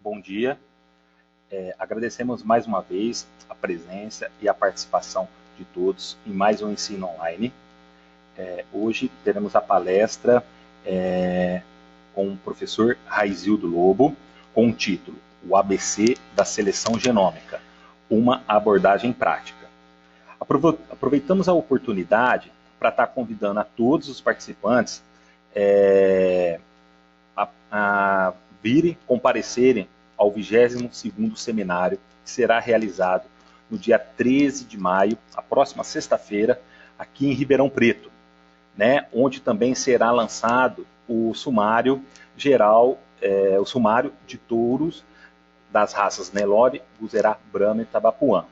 bom dia. Agradecemos mais uma vez a presença e a participação de todos em mais um ensino online. Hoje teremos a palestra com o professor Raizildo Lobo, com o título O ABC da Seleção Genômica, uma abordagem prática. Aproveitamos a oportunidade para estar convidando a todos os participantes a virem, comparecerem ao 22º seminário, que será realizado no dia 13 de maio, a próxima sexta-feira, aqui em Ribeirão Preto, né, onde também será lançado o sumário geral, o sumário de touros das raças Nelore, Guzerá, Brahma e Tabapuã.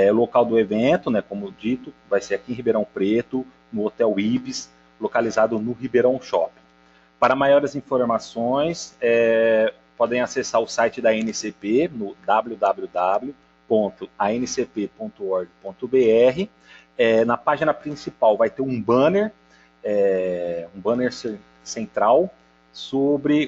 O local do evento, né, como dito, vai ser aqui em Ribeirão Preto, no Hotel Ibis, localizado no Ribeirão Shopping. Para maiores informações, podem acessar o site da ANCP no www.ancp.org.br. Na página principal vai ter um banner central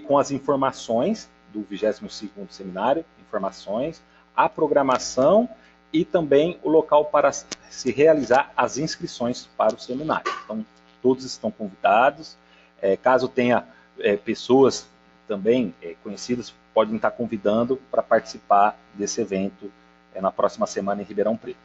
com as informações do 22º seminário, informações, a programação e também o local para se realizar as inscrições para o seminário. Então, todos estão convidados. Caso tenha pessoas também conhecidas, podem estar convidando para participar desse evento na próxima semana em Ribeirão Preto.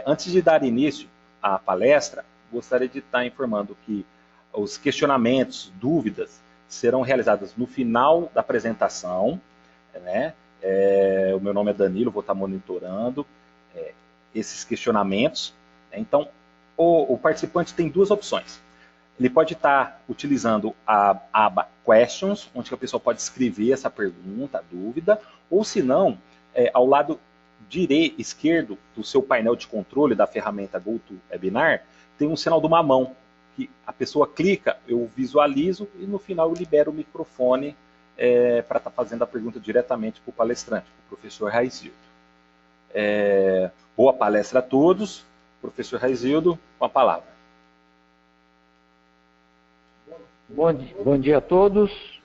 Antes de dar início à palestra, gostaria de estar informando que os questionamentos, dúvidas, serão realizados no final da apresentação, né? O meu nome é Danilo, vou estar monitorando esses questionamentos. Então, o participante tem duas opções. Ele pode estar utilizando a aba Questions, onde a pessoa pode escrever essa pergunta, a dúvida, ou se não, ao lado esquerdo do seu painel de controle da ferramenta GoToWebinar, tem um sinal de uma mão, que a pessoa clica, eu visualizo e no final eu libero o microfone para estar fazendo a pergunta diretamente para o palestrante, para o professor Raizildo. Boa palestra a todos. Professor Raizildo, com a palavra. Bom dia a todos.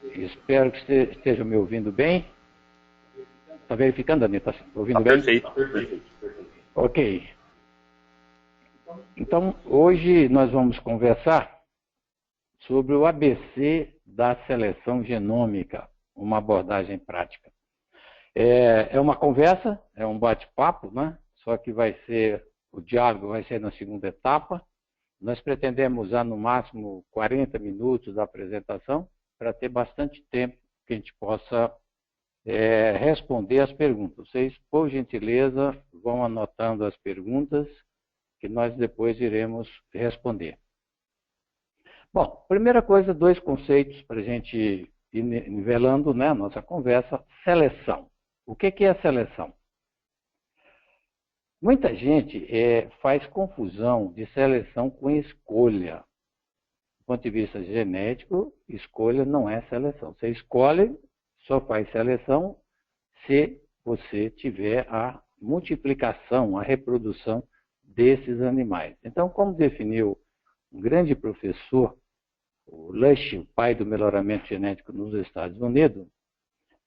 Espero que estejam me ouvindo bem. Está verificando, Danilo? Está ouvindo bem? Perfeito. Ok. Então, hoje nós vamos conversar sobre o ABC da seleção genômica, uma abordagem prática. É uma conversa, é um bate-papo, né? Só que o diálogo vai ser na segunda etapa. Nós pretendemos usar no máximo 40 minutos da apresentação para ter bastante tempo que a gente possa responder as perguntas. Vocês, por gentileza, vão anotando as perguntas que nós depois iremos responder. Bom, primeira coisa, dois conceitos para a gente ir nivelando, né, a nossa conversa. Seleção. O que é seleção? Muita gente faz confusão de seleção com escolha. Do ponto de vista genético, escolha não é seleção. Você escolhe, só faz seleção se você tiver a multiplicação, a reprodução desses animais. Então, como definiu um grande professor, o Lush, o pai do melhoramento genético nos Estados Unidos,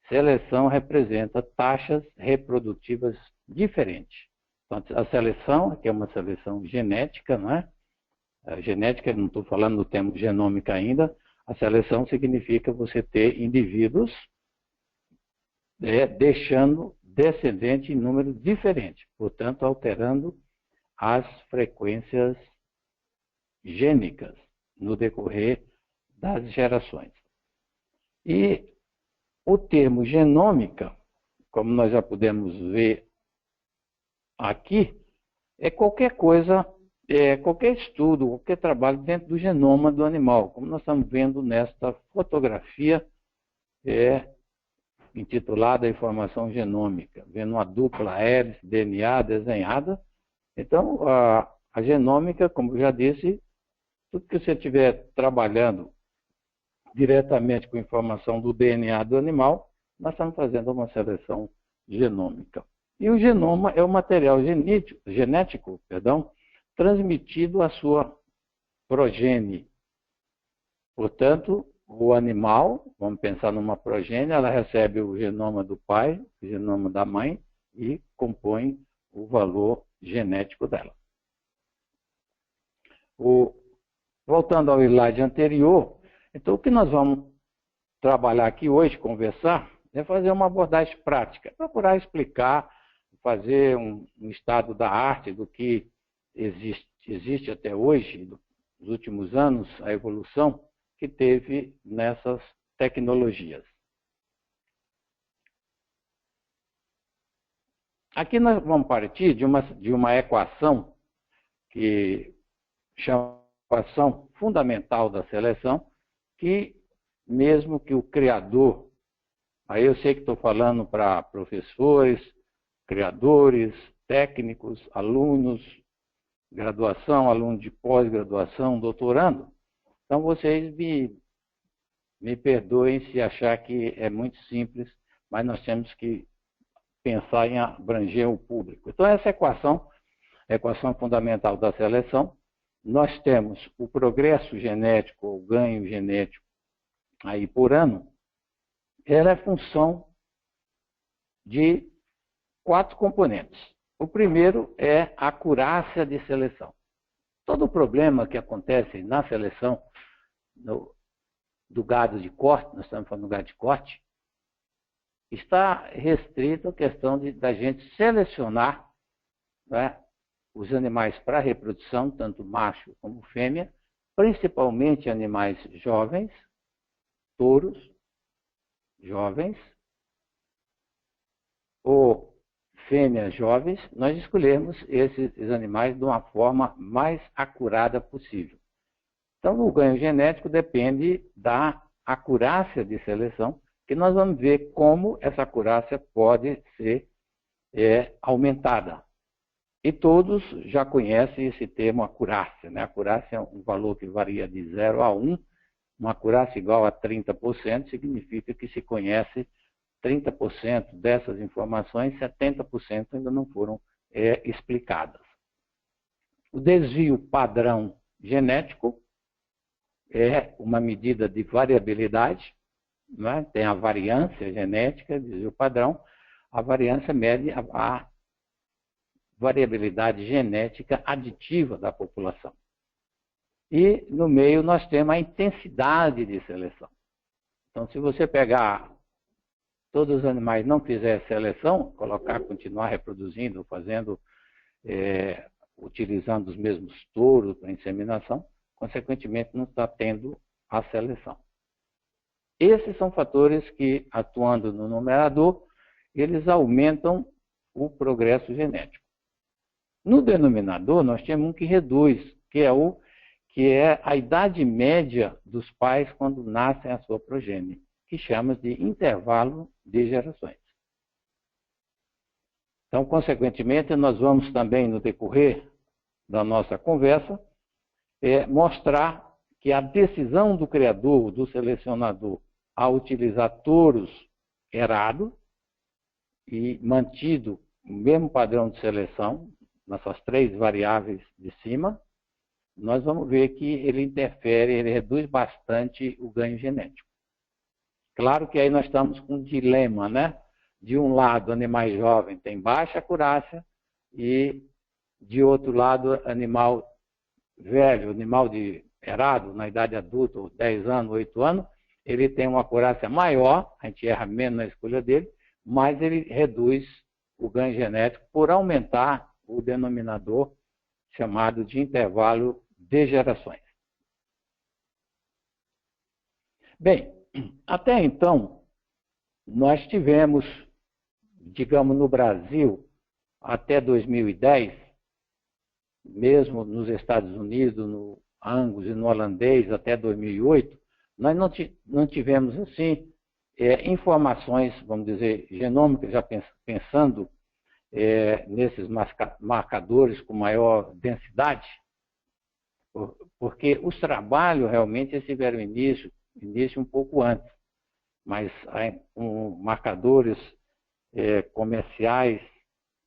seleção representa taxas reprodutivas diferentes. Então, a seleção, que é uma seleção genética, não é? A genética, não estou falando do termo genômica ainda, a seleção significa você ter indivíduos deixando descendente em número diferente, portanto, alterando as frequências gênicas no decorrer das gerações. E o termo genômica, como nós já podemos ver aqui, é qualquer coisa, qualquer estudo, qualquer trabalho dentro do genoma do animal, como nós estamos vendo nesta fotografia intitulada Informação Genômica, vendo uma dupla hélice DNA desenhada. Então, a genômica, como eu já disse, tudo que você estiver trabalhando diretamente com informação do DNA do animal, nós estamos fazendo uma seleção genômica. E o genoma é o material genético, transmitido à sua progenie. Portanto, o animal, vamos pensar numa progênie, ela recebe o genoma do pai, o genoma da mãe e compõe o valor genético dela. Voltando ao slide anterior, então o que nós vamos trabalhar aqui hoje, conversar, é fazer uma abordagem prática, procurar explicar, fazer um estado da arte do que existe até hoje, nos últimos anos, a evolução que teve nessas tecnologias. Aqui nós vamos partir de uma equação que chama a equação fundamental da seleção, que mesmo que o criador, aí eu sei que estou falando para professores, criadores, técnicos, alunos, graduação, aluno de pós-graduação, doutorando, então vocês me perdoem se achar que é muito simples, mas nós temos que pensar em abranger o público. Então essa equação, a equação fundamental da seleção, nós temos o progresso genético, o ganho genético aí por ano, ela é função de 4 componentes. O primeiro é a acurácia de seleção. Todo o problema que acontece na seleção do gado de corte, nós estamos falando do gado de corte, está restrito à questão da gente selecionar, né, os animais para reprodução, tanto macho como fêmea, principalmente animais jovens, touros jovens, ou fêmeas jovens, nós escolhemos esses animais de uma forma mais acurada possível. Então, o ganho genético depende da acurácia de seleção, que nós vamos ver como essa acurácia pode ser aumentada. E todos já conhecem esse termo acurácia, né? Acurácia é um valor que varia de 0 a 1. Uma acurácia igual a 30% significa que se conhece 30% dessas informações, 70% ainda não foram explicadas. O desvio padrão genético é uma medida de variabilidade, né? Tem a variância genética, desvio padrão, a variância mede a variabilidade genética aditiva da população. E no meio nós temos a intensidade de seleção. Então, se você pegar todos os animais, não fizer seleção, continuar reproduzindo, utilizando os mesmos touros para inseminação, consequentemente não está tendo a seleção. Esses são fatores que, atuando no numerador, eles aumentam o progresso genético. No denominador, nós temos um que reduz, que é a idade média dos pais quando nascem a sua progênie, que chama de intervalo de gerações. Então, consequentemente, nós vamos também, no decorrer da nossa conversa, mostrar que a decisão do criador, do selecionador, a utilizar touros errado e mantido o mesmo padrão de seleção, nessas 3 variáveis de cima, nós vamos ver que ele interfere, ele reduz bastante o ganho genético. Claro que aí nós estamos com um dilema, né? De um lado, animais jovens têm baixa acurácia e, de outro lado, animal velho, animal errado, na idade adulta, 10 anos, 8 anos, ele tem uma acurácia maior, a gente erra menos na escolha dele, mas ele reduz o ganho genético por aumentar o denominador chamado de intervalo de gerações. Bem, até então, nós tivemos, digamos, no Brasil, até 2010, mesmo nos Estados Unidos, no Angus e no holandês, até 2008, nós não tivemos, assim, informações, vamos dizer, genômicas, já pensando nesses marcadores com maior densidade, porque os trabalhos realmente tiveram início um pouco antes, mas com marcadores comerciais,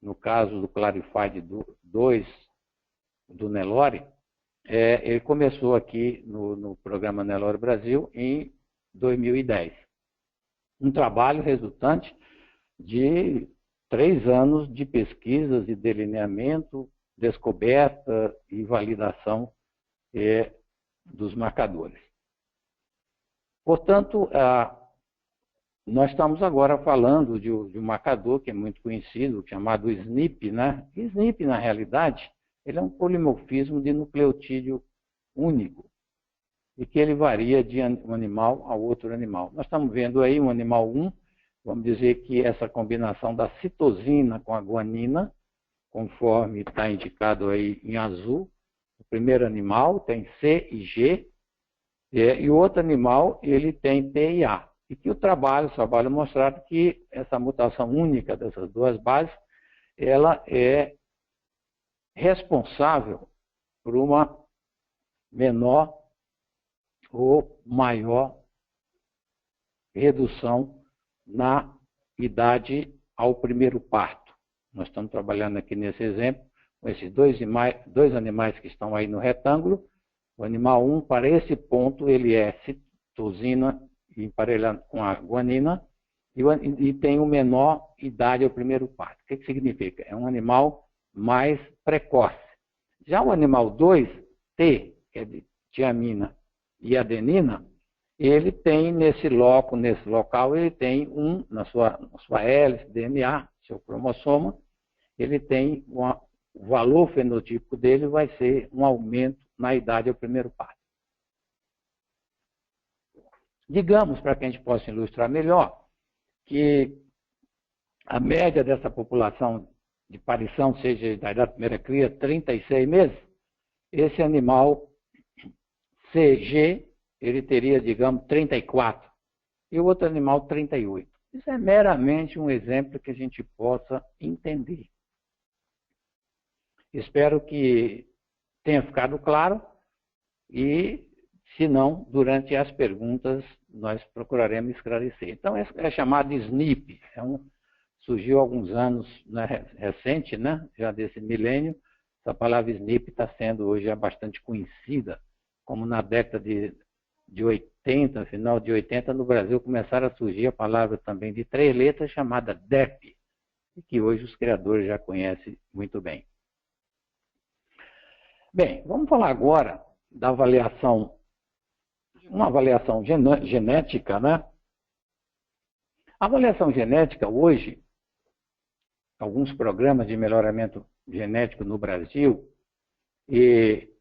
no caso do Clarify 2, do Nelore, ele começou aqui no programa Nelore Brasil em 2010. Um trabalho resultante de 3 anos de pesquisas e delineamento, descoberta e validação dos marcadores. Portanto, nós estamos agora falando de um marcador que é muito conhecido, chamado SNP, né? SNP, na realidade, ele é um polimorfismo de nucleotídeo único e que ele varia de um animal a outro animal. Nós estamos vendo aí um animal 1, vamos dizer que essa combinação da citosina com a guanina, conforme está indicado aí em azul. O primeiro animal tem C e G, e o outro animal ele tem T e A. E que o trabalho mostrado que essa mutação única dessas duas bases, ela é responsável por uma menor ou maior redução na idade ao primeiro parto. Nós estamos trabalhando aqui nesse exemplo com esses dois animais que estão aí no retângulo. O animal 1, para esse ponto, ele é citosina emparelhado com a guanina e tem uma menor idade ao primeiro parto. O que significa? É um animal mais precoce. Já o animal 2, T, que é de tiamina e adenina, ele tem nesse local, ele tem na sua hélice, DNA, seu cromossoma, ele tem o valor fenotípico dele vai ser um aumento na idade ao primeiro parto. Digamos, para que a gente possa ilustrar melhor, que a média dessa população de parição seja da idade da primeira cria 36 meses, esse animal CG, ele teria, digamos, 34, e o outro animal 38. Isso é meramente um exemplo que a gente possa entender. Espero que tenha ficado claro e, se não, durante as perguntas nós procuraremos esclarecer. Então, é chamado de SNP, surgiu há alguns anos, né, recente, né, já desse milênio. Essa palavra SNP está sendo hoje bastante conhecida, como na década de 80, final de 80, no Brasil começaram a surgir a palavra também de 3 letras chamada DEP, e que hoje os criadores já conhecem muito bem. Bem, vamos falar agora da avaliação, uma avaliação genética, né? A avaliação genética hoje, alguns programas de melhoramento genético no Brasil e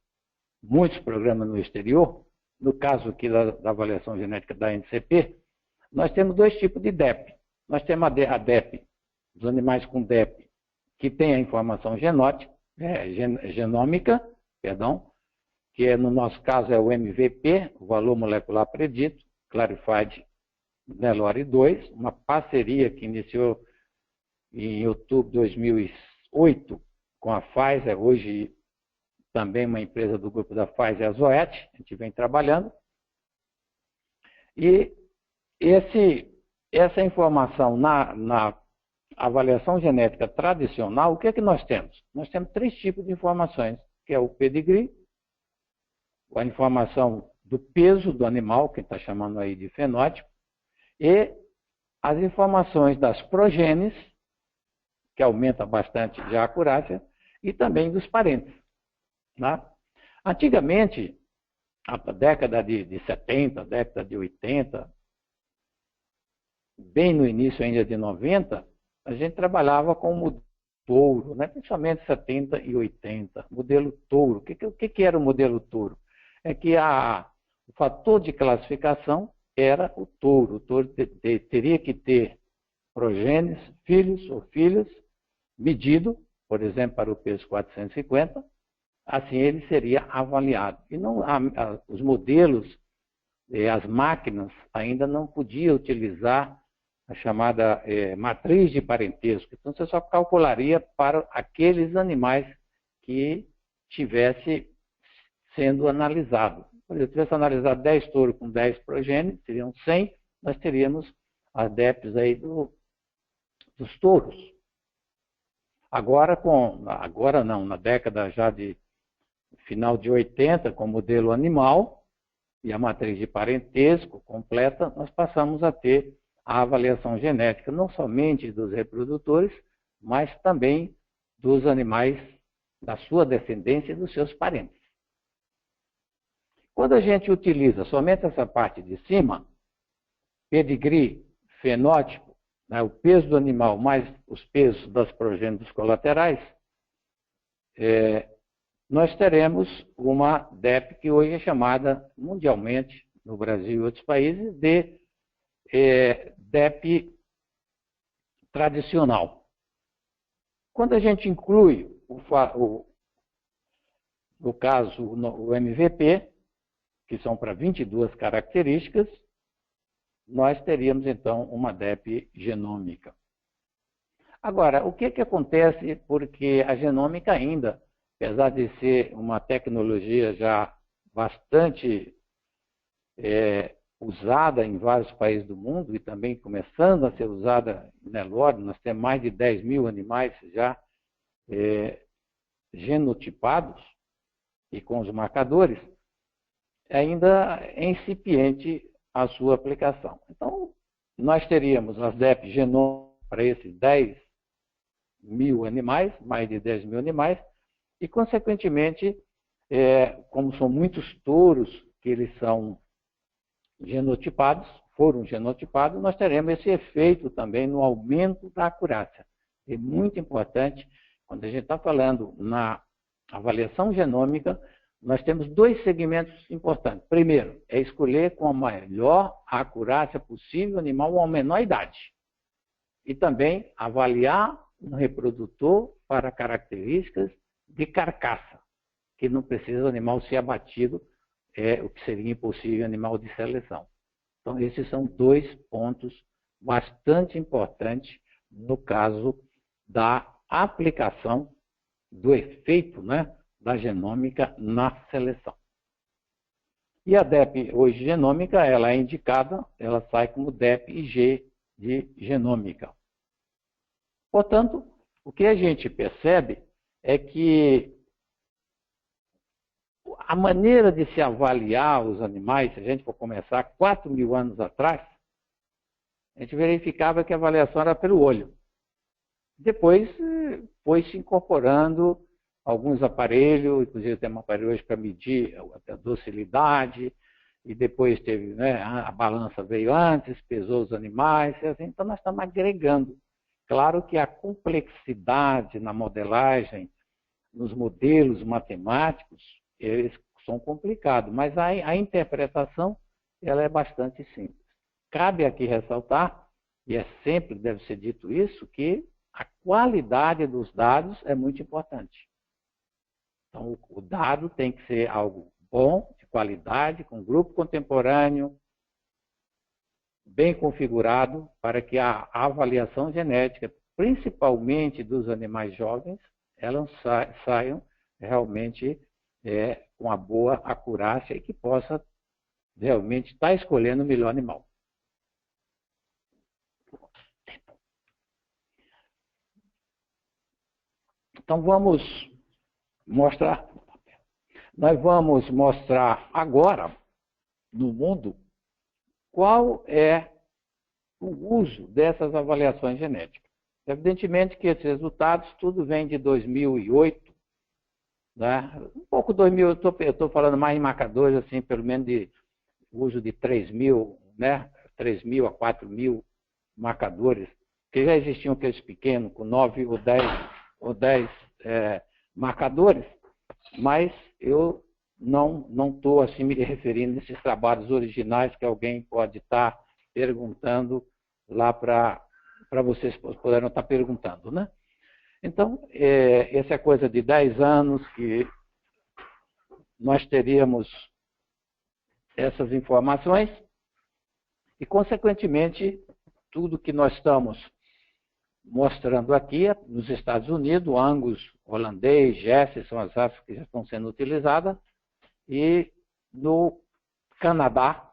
muitos programas no exterior, no caso aqui da avaliação genética da NCP, nós temos 2 tipos de DEP. Nós temos a DEP, dos animais com DEP, que tem a informação genômica, que no nosso caso é o MVP, o valor molecular predito, Clarified Nelore 2, uma parceria que iniciou em outubro de 2008 com a Pfizer, hoje também uma empresa do grupo da Pfizer, a Zoet, a gente vem trabalhando. E essa informação na avaliação genética tradicional, o que é que nós temos? Nós temos 3 tipos de informações, que é o pedigree, a informação do peso do animal, que está chamando aí de fenótipo, e as informações das progênies, que aumenta bastante já a acurácia, e também dos parentes. Né? Antigamente, a década de 70, década de 80, bem no início ainda de 90, a gente trabalhava com o modelo touro, né? Principalmente 70 e 80, modelo touro. O que era o modelo touro? É que o fator de classificação era o touro. O touro teria que ter progênies, filhos ou filhas, medido, por exemplo, para o peso 450, assim ele seria avaliado. E não, os modelos, as máquinas ainda não podiam utilizar a chamada matriz de parentesco. Então, você só calcularia para aqueles animais que tivesse sendo analisado. Por exemplo, se tivesse analisado 10 touros com 10 progênies, seriam 100, nós teríamos as DEPs aí dos touros. Agora não, na década já de final de 80, com o modelo animal, e a matriz de parentesco completa, nós passamos a ter a avaliação genética não somente dos reprodutores, mas também dos animais da sua descendência e dos seus parentes. Quando a gente utiliza somente essa parte de cima, pedigree, fenótipo, né, o peso do animal mais os pesos das progênitos colaterais, nós teremos uma DEP que hoje é chamada mundialmente, no Brasil e outros países, de DEP tradicional. Quando a gente inclui, no caso, o MVP, que são para 22 características, nós teríamos, então, uma DEP genômica. Agora, o que acontece porque a genômica ainda, apesar de ser uma tecnologia já bastante usada em vários países do mundo e também começando a ser usada em Nelore, nós temos mais de 10 mil animais já genotipados e com os marcadores, ainda é incipiente a sua aplicação. Então, nós teríamos as DEP genômicas para esses 10 mil animais, mais de 10 mil animais, e, consequentemente, como são muitos touros que eles são genotipados, foram genotipados, nós teremos esse efeito também no aumento da acurácia. É muito importante, quando a gente está falando na avaliação genômica, nós temos dois segmentos importantes. Primeiro, é escolher com a melhor acurácia possível o animal a menor idade. E também avaliar um reprodutor para características de carcaça, que não precisa o animal ser abatido, o que seria impossível animal de seleção. Então, esses são dois pontos bastante importantes no caso da aplicação do efeito, né, da genômica na seleção. E a DEP hoje genômica, ela é indicada, ela sai como DEP IG de genômica. Portanto, o que a gente percebe é que a maneira de se avaliar os animais, se a gente for começar 4 mil anos atrás, a gente verificava que a avaliação era pelo olho. Depois foi se incorporando alguns aparelhos, inclusive tem um aparelho hoje para medir a docilidade, e depois teve, né, a balança veio antes, pesou os animais, assim, então nós estamos agregando. Claro que a complexidade na modelagem, nos modelos matemáticos, eles são complicados, mas a interpretação ela é bastante simples. Cabe aqui ressaltar, e sempre deve ser dito isso, que a qualidade dos dados é muito importante. Então, o dado tem que ser algo bom, de qualidade, com grupo contemporâneo, bem configurado, para que a avaliação genética, principalmente dos animais jovens, elas saiam realmente com uma boa acurácia e que possa realmente estar escolhendo o melhor animal. Então, vamos mostrar. Nós vamos mostrar agora, no mundo, qual é o uso dessas avaliações genéticas. Evidentemente que esses resultados, tudo vem de 2008, né? Um pouco 2000, eu estou falando mais em marcadores, assim, pelo menos de uso de 3 mil, né? 3 mil a 4 mil marcadores, que já existiam aqueles pequenos, com 9 ou 10 marcadores, mas eu não estou assim me referindo a esses trabalhos originais que alguém pode estar perguntando lá para vocês poderem estar perguntando, né? Então, essa é coisa de 10 anos que nós teríamos essas informações e, consequentemente, tudo que nós estamos mostrando aqui, nos Estados Unidos, Angus holandês, Jersey, são as raças que já estão sendo utilizadas, e no Canadá,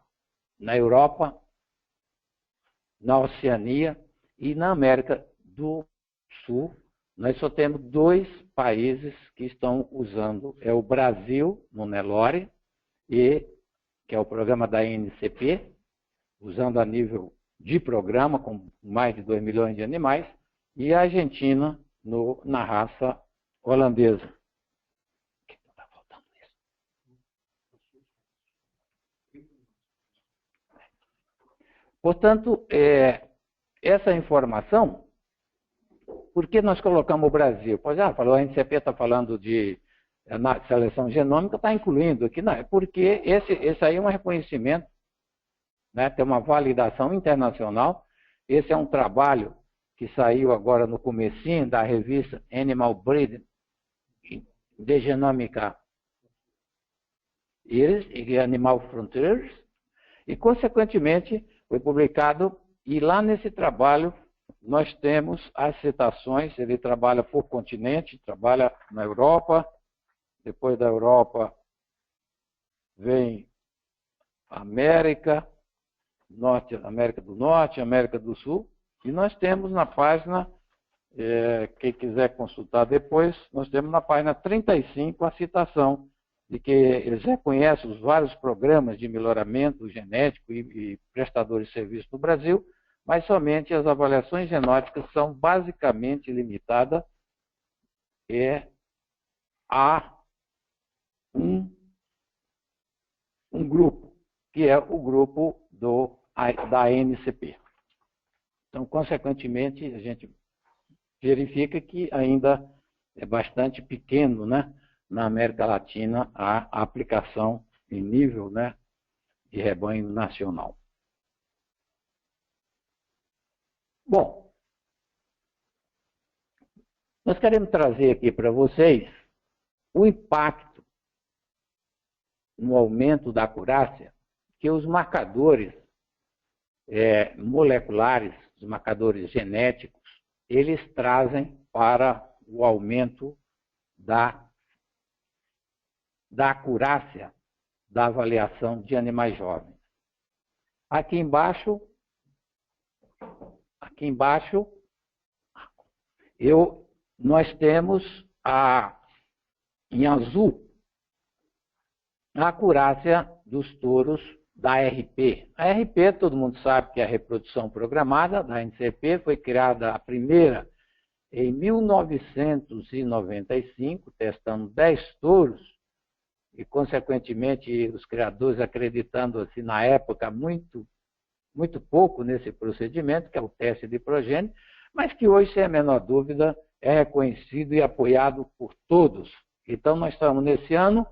na Europa, na Oceania e na América do Sul, nós só temos 2 países que estão usando, é o Brasil, no Nelore, e que é o programa da NCP, usando a nível de programa, com mais de 2 milhões de animais, e a Argentina na raça holandesa. Está faltando isso. Portanto, essa informação, por que nós colocamos o Brasil? Pois falou, a NCP está falando de na seleção genômica, está incluindo aqui, não, porque esse aí é um reconhecimento, né, tem uma validação internacional. Esse é um trabalho que saiu agora no comecinho da revista Animal Breeding de Genômica e Animal Frontiers, e consequentemente foi publicado, e lá nesse trabalho nós temos as citações. Ele trabalha por continente, trabalha na Europa, depois da Europa vem América do Norte, América do Sul, e nós temos na página, quem quiser consultar depois, nós temos na página 35 a citação de que eles reconhecem os vários programas de melhoramento genético e prestadores de serviço no Brasil, mas somente as avaliações genóticas são basicamente limitadas a um grupo, que é o grupo da NCP. Então, consequentemente, a gente verifica que ainda é bastante pequeno, né, na América Latina a aplicação em nível, né, de rebanho nacional. Bom, nós queremos trazer aqui para vocês o impacto no aumento da acurácia que os marcadores moleculares, os marcadores genéticos, eles trazem para o aumento da acurácia da avaliação de animais jovens. Aqui embaixo, nós temos em azul a acurácia dos touros da RP. A RP, todo mundo sabe que é a reprodução programada da NCP, foi criada a primeira em 1995, testando 10 touros, e consequentemente os criadores acreditando assim, na época muito pouco nesse procedimento, que é o teste de progênie, mas que hoje, sem a menor dúvida, é reconhecido e apoiado por todos. Então, nós estamos nesse ano,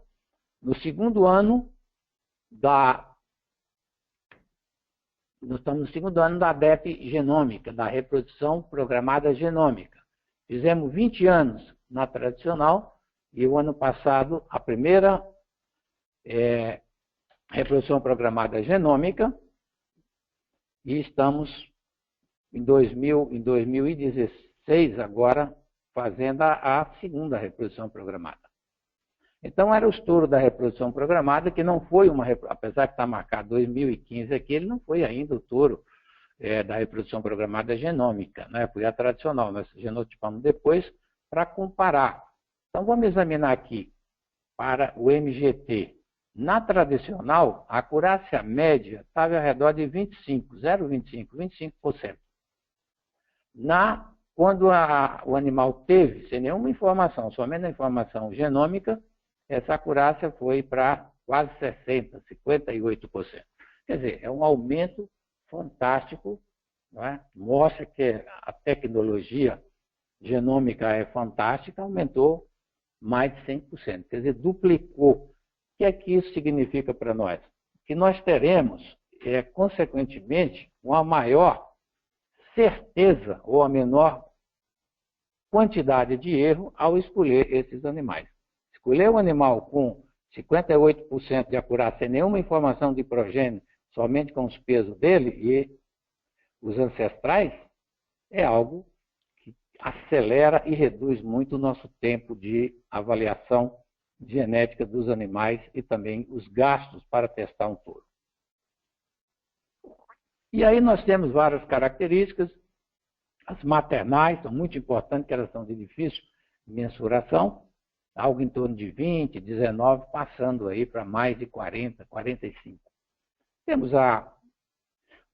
no segundo ano da DEP genômica, da reprodução programada genômica. Fizemos 20 anos na tradicional, e o ano passado a primeira reprodução programada genômica, e estamos em 2016 agora fazendo a segunda reprodução programada. Então, era o touro da reprodução programada, que não foi apesar de estar marcado 2015 aqui, ele não foi ainda o touro da reprodução programada genômica, né? Foi a tradicional, nós genotipamos depois para comparar. Então, vamos examinar aqui para o MGT. Na tradicional, a acurácia média estava ao redor de 25%. Quando o animal teve, sem nenhuma informação, somente a informação genômica, essa acurácia foi para quase 60%, 58%. Quer dizer, é um aumento fantástico, não é? Mostra que a tecnologia genômica é fantástica, aumentou mais de 100%, quer dizer, duplicou. O que é que isso significa para nós? Que nós teremos, consequentemente, uma maior certeza ou a menor quantidade de erro ao escolher esses animais. Escolher um animal com 58% de acurácia, sem nenhuma informação de progênio, somente com os pesos dele e os ancestrais, é algo que acelera e reduz muito o nosso tempo de avaliação genética dos animais e também os gastos para testar um touro. E aí nós temos várias características. As maternais são muito importantes, que elas são de difícil mensuração, algo em torno de 20, 19, passando aí para mais de 40, 45. Temos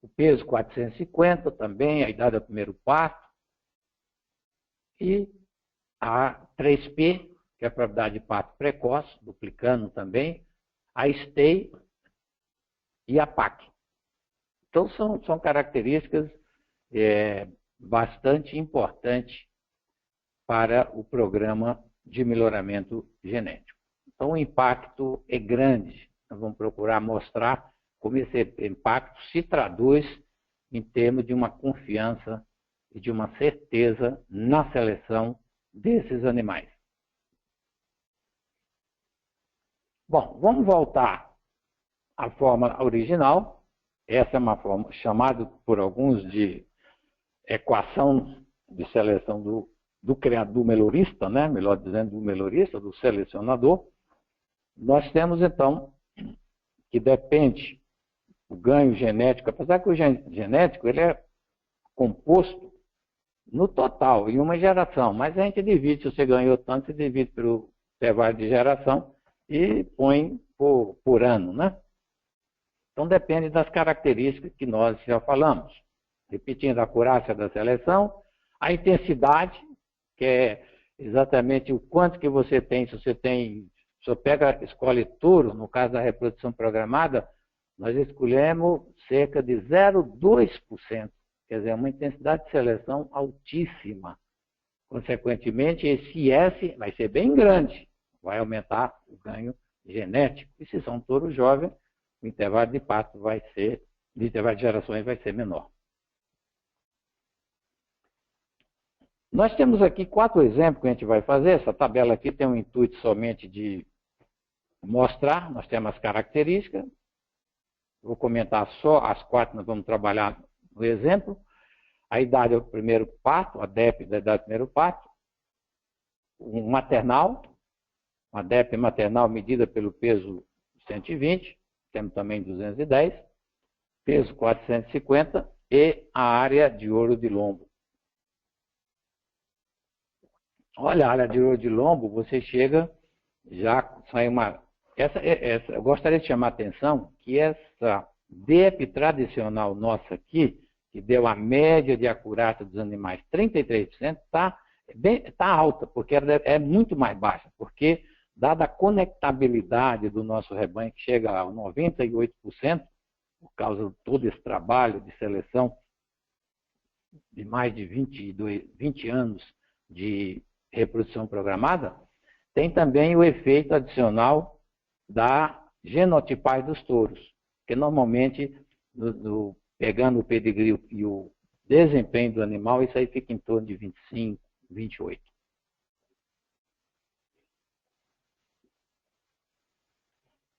o peso 450 também, a idade do primeiro parto. E a 3P, que é a probabilidade de parto precoce, duplicando também, a STEI e a PAC. Então, são características bastante importantes para o programa de melhoramento genético. Então, o impacto é grande. Nós vamos procurar mostrar como esse impacto se traduz em termos de uma confiança e de uma certeza na seleção desses animais. Bom, vamos voltar à forma original. Essa é uma forma chamada por alguns de equação de seleção do criador melhorista, né? Melhor dizendo, do melhorista, do selecionador. Nós temos, então, que depende o ganho genético, apesar que o genético ele é composto no total, em uma geração, mas a gente divide, se você ganhou tanto, você divide pelo intervalo de geração e põe por ano, né? Então depende das características que nós já falamos. Repetindo, a acurácia da seleção, a intensidade, que é exatamente o quanto que você tem, se você escolhe touro, no caso da reprodução programada, nós escolhemos cerca de 0,2%. Quer dizer, uma intensidade de seleção altíssima. Consequentemente, esse S vai ser bem grande, vai aumentar o ganho genético. E se são touros jovens, o intervalo de parto de intervalo de gerações vai ser menor. Nós temos aqui 4 exemplos que a gente vai fazer. Essa tabela aqui tem um intuito somente de mostrar, nós temos as características. Vou comentar só as 4, nós vamos trabalhar no exemplo. A idade é o primeiro parto, a DEP da idade do primeiro parto. Um maternal, uma DEP maternal medida pelo peso 120, temos também 210, peso 450 e a área de ouro de lombo. Olha, a área de ouro de lombo, você chega, já sai uma... eu gostaria de chamar a atenção que essa DEP tradicional nossa aqui, que deu a média de acurácia dos animais 33%, está alta, porque ela é muito mais baixa, porque dada a conectabilidade do nosso rebanho, que chega a 98%, por causa de todo esse trabalho de seleção de mais de 20 anos de reprodução programada, tem também o efeito adicional da genotipagem dos touros, que normalmente, pegando o pedigree e o desempenho do animal, isso aí fica em torno de 25, 28.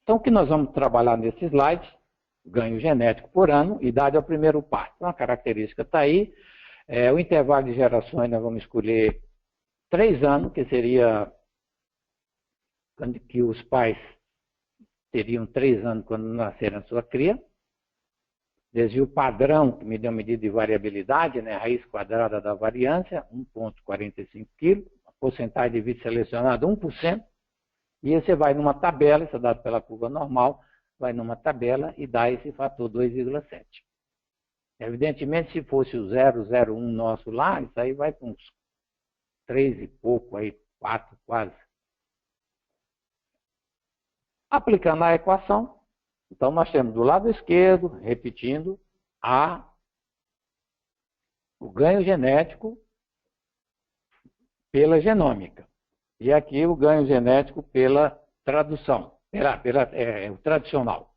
Então, o que nós vamos trabalhar nesse slide? Ganho genético por ano, idade ao primeiro parto. Então, a característica está aí. O intervalo de gerações, nós vamos escolher 3 anos, que seria que os pais teriam 3 anos quando nasceram a sua cria. Desvio padrão, que me deu medida de variabilidade, né? Raiz quadrada da variância, 1,45 kg. A porcentagem de vídeo selecionado, 1%. E aí você vai numa tabela, isso é dado pela curva normal, vai numa tabela e dá esse fator 2,7. Evidentemente, se fosse o 0,01 nosso lá, isso aí vai com uns 3 e pouco, aí 4 quase. Aplicando a equação, então nós temos do lado esquerdo, repetindo, o ganho genético pela genômica. E aqui o ganho genético pela tradução, o tradicional.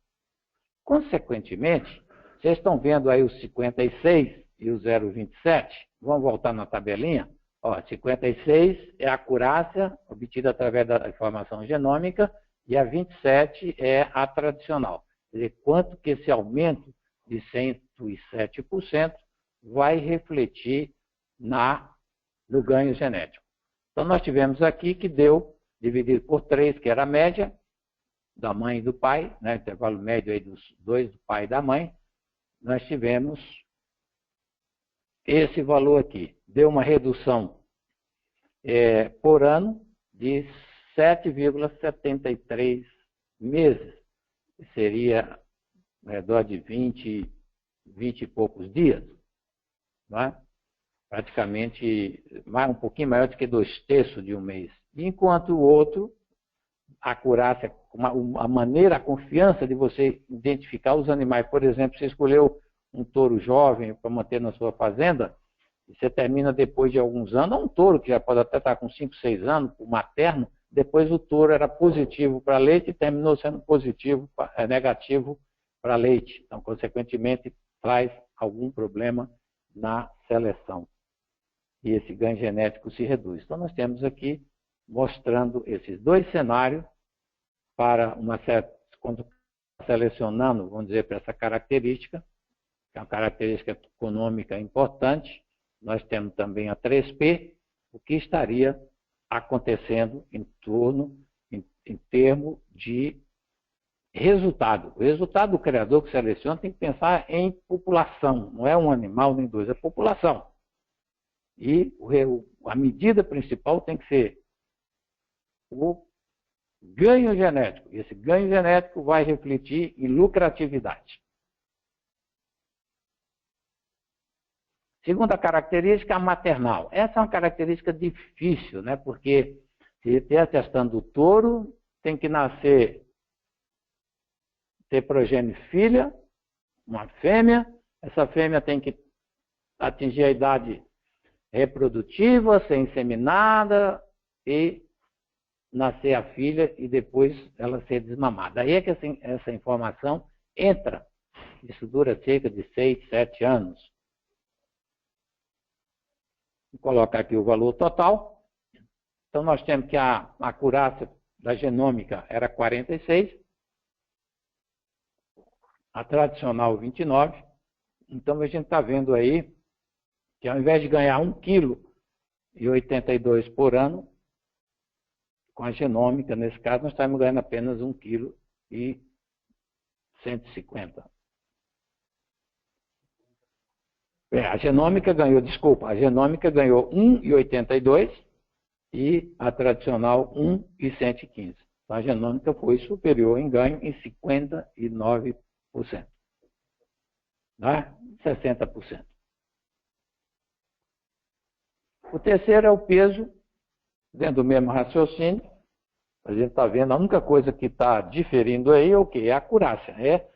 Consequentemente, vocês estão vendo aí os 56 e o 0,27. Vamos voltar na tabelinha. Ó, 56 é a acurácia obtida através da informação genômica e a 27 é a tradicional. Quer dizer, quanto que esse aumento de 107% vai refletir no ganho genético. Então, nós tivemos aqui que deu, dividido por 3, que era a média da mãe e do pai, né, intervalo médio aí dos dois, do pai e da mãe, nós tivemos esse valor aqui. Deu uma redução por ano de 7,73 meses. Seria ao redor de 20 e poucos dias, não é? Praticamente um pouquinho maior do que 2/3 de um mês. Enquanto o outro, a acurácia, a maneira, a confiança de você identificar os animais. Por exemplo, você escolheu um touro jovem para manter na sua fazenda, e você termina depois de alguns anos, um touro que já pode até estar com 5, 6 anos, o materno, depois o touro era positivo para leite e terminou sendo negativo para leite. Então, consequentemente, traz algum problema na seleção. E esse ganho genético se reduz. Então, nós temos aqui mostrando esses dois cenários para quando selecionando, vamos dizer, para essa característica, que é uma característica econômica importante. Nós temos também a 3P, o que estaria acontecendo em termos de resultado. O resultado do criador que seleciona tem que pensar em população, não é um animal nem dois, é população. E a medida principal tem que ser o ganho genético. E esse ganho genético vai refletir em lucratividade. Segunda característica, a maternal. Essa é uma característica difícil, né? Porque se tem a questão do touro, tem que ter progênie filha, uma fêmea. Essa fêmea tem que atingir a idade reprodutiva, ser inseminada e nascer a filha e depois ela ser desmamada. Aí é que essa informação entra. Isso dura cerca de 6, 7 anos. Vou colocar aqui o valor total. Então, nós temos que a acurácia da genômica era 46, a tradicional 29. Então, a gente está vendo aí que ao invés de ganhar 1,82 kg por ano, com a genômica, nesse caso, nós estamos ganhando apenas 1,150 kg. A genômica ganhou 1,82 e a tradicional 1,115. Então, a genômica foi superior em ganho em 59%. Né? 60%. O terceiro é o peso, dentro do mesmo raciocínio. A gente está vendo, a única coisa que está diferindo aí é o quê? É a acurácia, é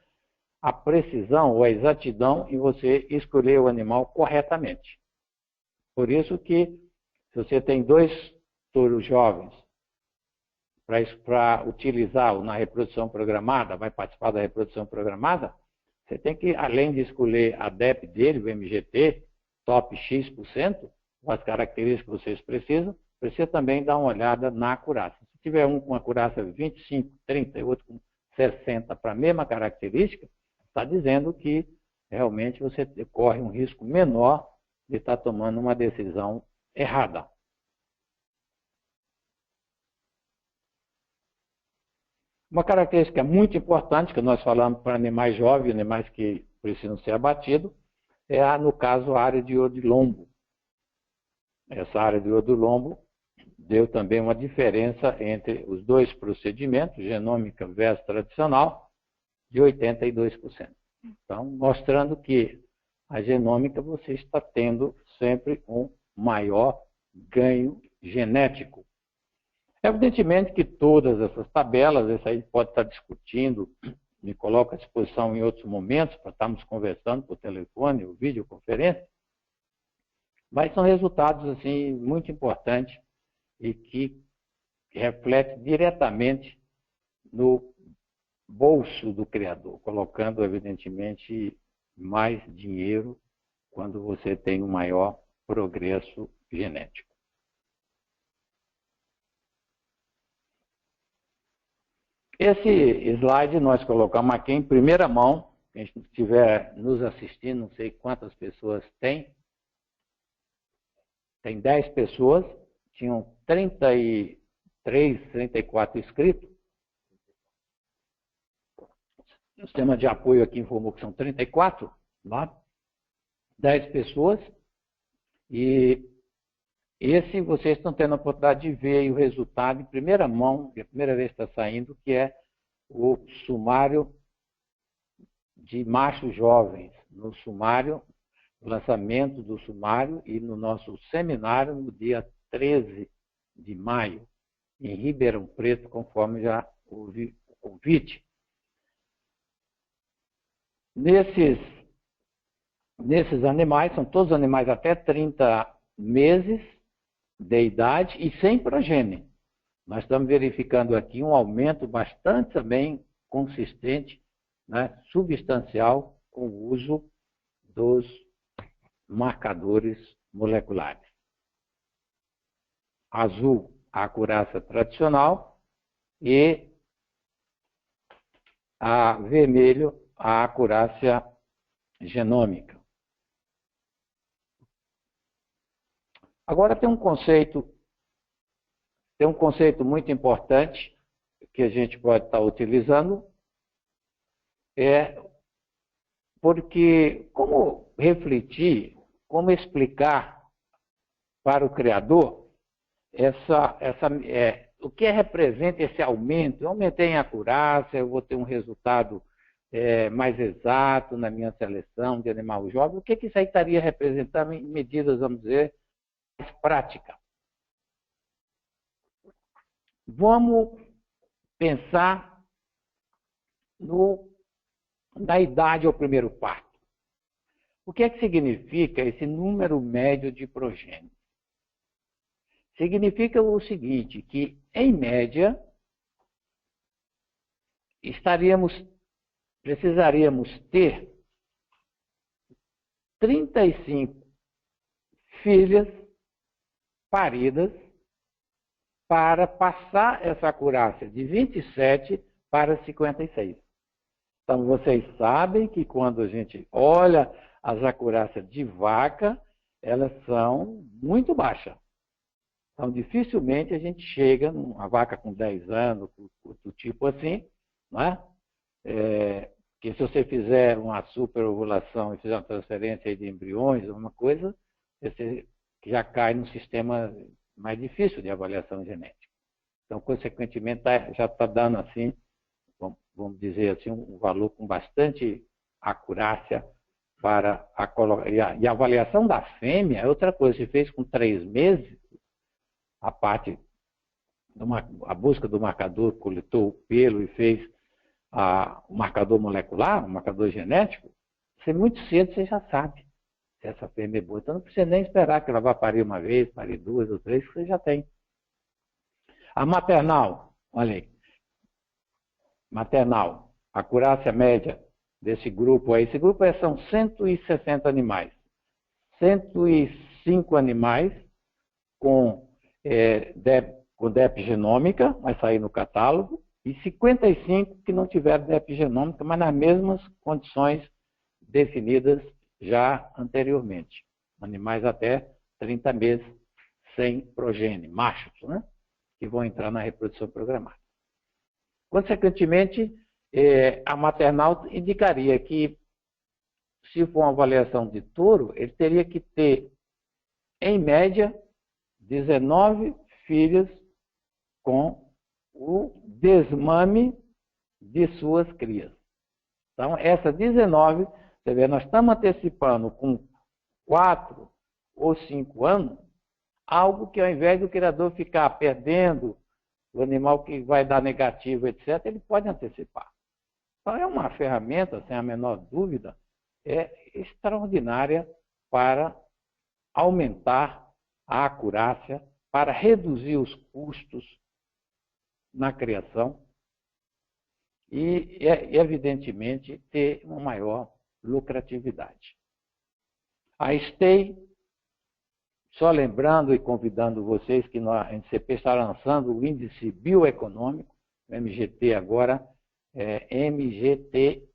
a precisão ou a exatidão em você escolher o animal corretamente. Por isso que, se você tem 2 touros jovens para utilizar na reprodução programada, vai participar da reprodução programada, você tem que, além de escolher a DEP dele, o MGT, top X%, com as características que vocês precisam, precisa também dar uma olhada na acurácia. Se tiver um com acurácia 25, 30 e outro com 60 para a mesma característica, está dizendo que realmente você corre um risco menor de estar tomando uma decisão errada. Uma característica muito importante que nós falamos para animais jovens, animais que precisam ser abatidos, é, no caso, a área de odilombo. Essa área de odilombo deu também uma diferença entre os dois procedimentos, genômica versus tradicional, de 82%. Então, mostrando que a genômica você está tendo sempre um maior ganho genético. Evidentemente que todas essas tabelas, essa aí pode estar discutindo, me coloco à disposição em outros momentos para estarmos conversando por telefone ou videoconferência, mas são resultados assim, muito importantes e que refletem diretamente no bolso do criador, colocando, evidentemente, mais dinheiro quando você tem um maior progresso genético. Esse slide nós colocamos aqui em primeira mão. Quem estiver nos assistindo, não sei quantas pessoas tem. Tem 10 pessoas, tinham 33, 34 inscritos. O sistema de apoio aqui informou que são 34, lá, 10 pessoas. E esse vocês estão tendo a oportunidade de ver o resultado em primeira mão, que é a primeira vez que está saindo, que é o sumário de machos jovens no sumário, no lançamento do sumário e no nosso seminário no dia 13 de maio, em Ribeirão Preto, conforme já houve o convite. Nesses animais, são todos animais até 30 meses de idade e sem progênie. Nós estamos verificando aqui um aumento bastante também consistente, né, substancial, com o uso dos marcadores moleculares. Azul, a acurácia tradicional, e a vermelho, a acurácia genômica. Agora tem um conceito muito importante que a gente pode estar utilizando, porque como refletir, como explicar para o criador o que representa esse aumento? Eu aumentei em acurácia, eu vou ter um resultado mais exato na minha seleção de animal jovem. O que isso aí estaria representando em medidas, vamos dizer, mais práticas? Vamos pensar na idade ao primeiro parto. O que significa esse número médio de progênitos? Significa o seguinte, que, em média, precisaríamos ter 35 filhas paridas para passar essa acurácia de 27 para 56. Então, vocês sabem que quando a gente olha as acurácias de vaca, elas são muito baixas. Então, dificilmente a gente chega numa vaca com 10 anos, do tipo assim, não é? Que se você fizer uma superovulação e fizer uma transferência de embriões, alguma coisa, você já cai num sistema mais difícil de avaliação genética. Então, consequentemente, já está dando assim, vamos dizer assim, um valor com bastante acurácia para e a avaliação da fêmea é outra coisa. Se fez com 3 meses, a busca do marcador, coletou o pelo e fez o marcador molecular, o marcador genético, muito cedo você já sabe se essa fêmea é boa. Então não precisa nem esperar que ela vá parir uma vez, parir 2 ou 3, que você já tem. A maternal, olha aí. Maternal, a acurácia média desse grupo aí, esse grupo são 160 animais. 105 animais com DEP genômica, vai sair no catálogo, e 55 que não tiveram DEP genômica, mas nas mesmas condições definidas já anteriormente. Animais até 30 meses sem progênie, machos, né? Que vão entrar na reprodução programada. Consequentemente, a maternal indicaria que, se for uma avaliação de touro, ele teria que ter, em média, 19 filhas com o desmame de suas crias. Então, essa 19, você vê, nós estamos antecipando com 4 ou 5 anos, algo que ao invés do criador ficar perdendo o animal que vai dar negativo, etc., ele pode antecipar. Então, é uma ferramenta, sem a menor dúvida, extraordinária para aumentar a acurácia, para reduzir os custos na criação e, evidentemente, ter uma maior lucratividade. A STEI, só lembrando e convidando vocês que a NCP está lançando o índice bioeconômico, o MGT agora é MGTE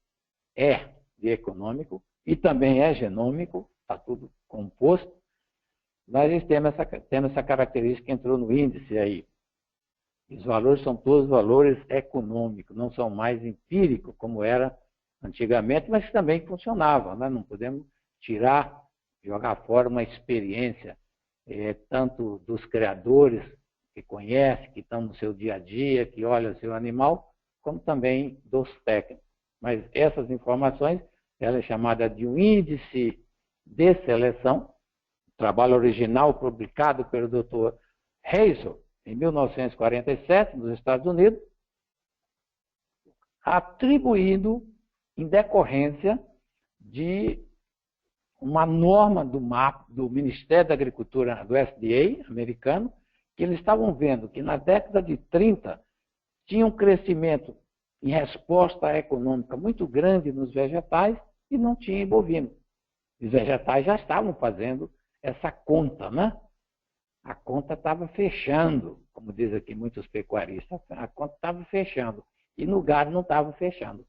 de econômico, e também é genômico, está tudo composto. Nós temos essa característica que entrou no índice aí. Os valores são todos valores econômicos, não são mais empíricos, como era antigamente, mas também funcionavam. Nós não podemos jogar fora uma experiência, tanto dos criadores, que conhecem, que estão no seu dia a dia, que olham o seu animal, como também dos técnicos. Mas essas informações, ela é chamada de um índice de seleção, trabalho original publicado pelo Dr. Hazel, em 1947, nos Estados Unidos, atribuído em decorrência de uma norma do Ministério da Agricultura, do FDA americano, que eles estavam vendo que na década de 30 tinha um crescimento em resposta econômica muito grande nos vegetais e não tinha em bovino. Os vegetais já estavam fazendo essa conta, né? A conta estava fechando, como diz aqui muitos pecuaristas, a conta estava fechando. E no gado não estava fechando.